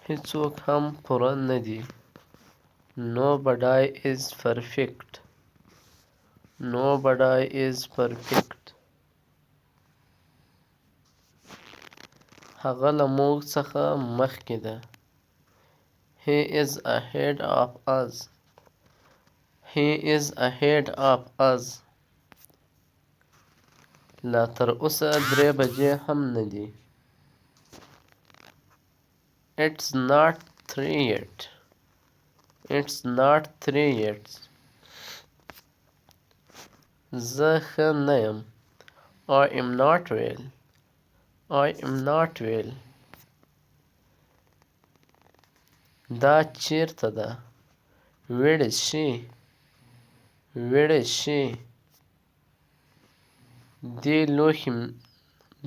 هیڅوک هم پوره نه دي. Nobody is perfect. Nobody is perfect. هغه له موږ څخه مخکې ده. He is ahead of us. He is ahead of us. لا تر اوسه 3 بجې هم نه دي. It's not 3 yet. It's not 3 yet. زه ښه نه یم. I am not well. I am not well. دا چیرته ده. Where is she? Where is she?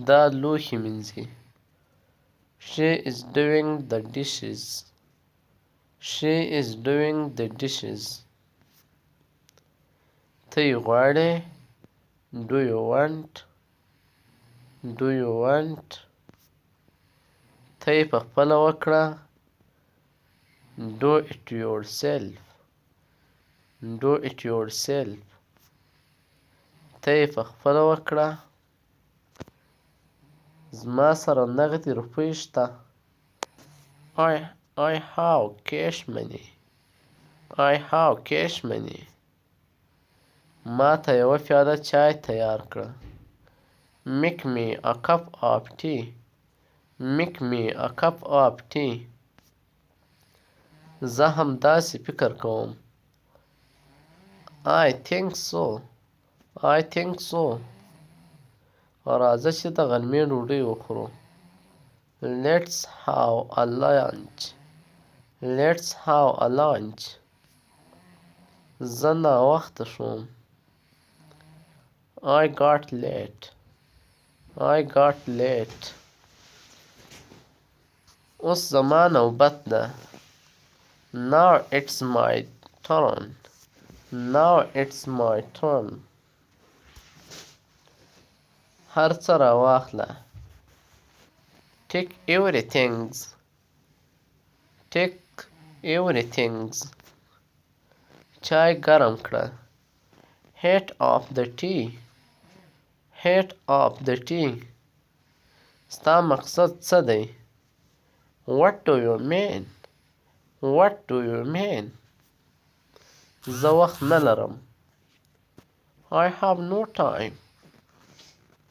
دا لوښي مینځي. She is doing the dishes. She is doing the dishes. ته یې غواړې. Do you want? Do you want? ته یې پخپله وکړه. Do it yourself. Do it yourself. ته یې پخپله وکړه. زما سره نغدې روپۍ شته. I have cash money. I have cash money. ما ته یوه پیاله چای تیار کړه. Make me a cup of tea. Make me a cup of tea. زه هم داسې فکر کوم. I think so. I think so. راځه چې د غرمې ډوډۍ وخورو. Let's have a lunch. Let's have a lunch. زه ناوخته شوم. I got late. I got late. اوس زما نوبت ده. Now it's my turn. Now it's my turn. هر څه راواخله. Take everything. Take everything. چای ګرم کړه. Heat of the tea. Heat of the tea. ستا مقصد څه دی. What do you mean? What do you mean? زه وخت نه لرم. I have no time.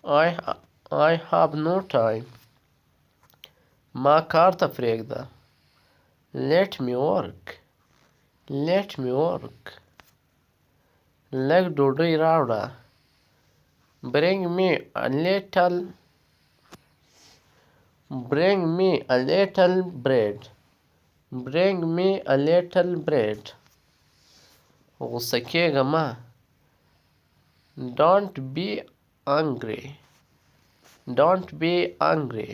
I have no time. ما کار ته پرېږده. Let me work. Let me work. لږ ډوډۍ راوړه. Bring me a little bread. Bring me a little bread. غوسه کېږه مه. Don't be angry. Don't be angry.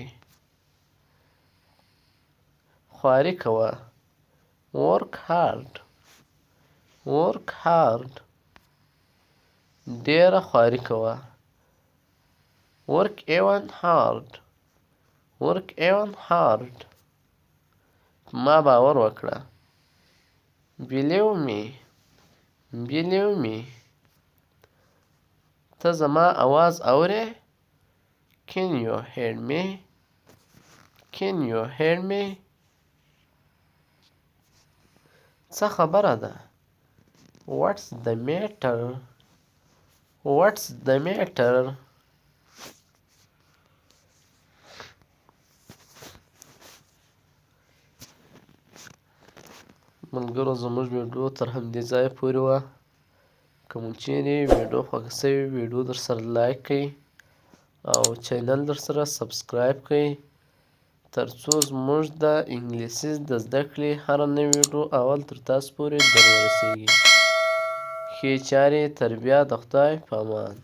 خواري کوه. Work hard. Work hard. ډېره خواري کوه. Work even hard. Work even hard. ما باور وکړه. Believe me. Believe me. ته زما آواز اورې. Can you hear me? Can you hear me? څه خبره ده. What's the matter? What's the matter? ملګرو زموږ ویډیو تر همدې ځایه پورې وه. که مو چیرې ویډیو خوښه سوې ویډیو در سره لایک کړئ او چینل در سره سبسکرایب کړئ تر څو زموږ د انګلیسي د زده کړې هره نوې ویډیو اول تر تاسو پورې در ورسیږي. ښې چارې تر بیا د خدای په امان.